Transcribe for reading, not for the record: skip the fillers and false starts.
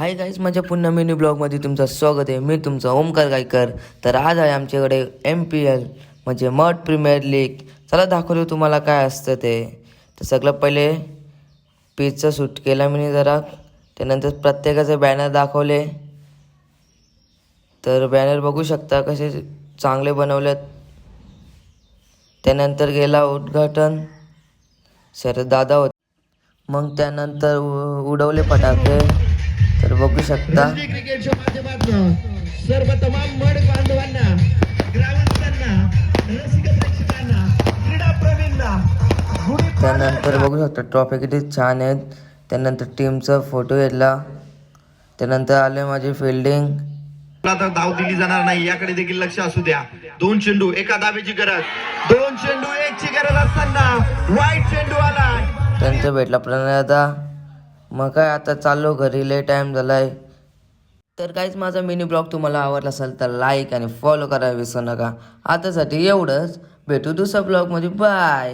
Hi guys, माझ्या पुन्हा mini ब्लॉगमध्ये तुमचं स्वागत आहे. मी तुमचा ओमकार गायकर. तर आज आहे आमच्याकडे MPL म्हणजे मड प्रीमियर लीग. चला दाखवलं तुम्हाला काय असतं ते. तर सगळं पहिले पिचचा शूट केला मी जरा, त्यानंतर प्रत्येकाचे बॅनर दाखवले. तर बॅनर बघू शकता कसे चांगले बनवलेत. त्यानंतर गेला उद्घाटन, शरद दादा होते. मग त्यानंतर उडवले फटाके. तर बघू शकता क्रिकेटच्या माध्यमातून सर्व तमाम मड बांधवांना, ग्रामस्थांना, रसिक प्रेक्षकांना, क्रीडाप्रेमींना त्यानंतर बघू शकता ट्रॉफी किती छान आहेत. त्यानंतर टीमचा फोटो घेतला. त्यानंतर आले माझी फिल्डिंग. आता धाव दिली जाणार नाही याकडे देखील लक्ष असू द्या. 2 चेंडू एका धावेची गरज, 2 चेंडू 1 ची गरज असताना वाईट चेंडू आलाय. त्यांचा भेटला प्रणयदा. मग काय आता चाललो घरी, लय टाइम झालाय. तर काहीच माझा मिनी ब्लॉग तुम्हाला आवडला असेल तर लाईक आणि फॉलो करायला विसरू नका. आतासाठी एवढंच. भेटू दुसऱ्या ब्लॉगमध्ये. बाय.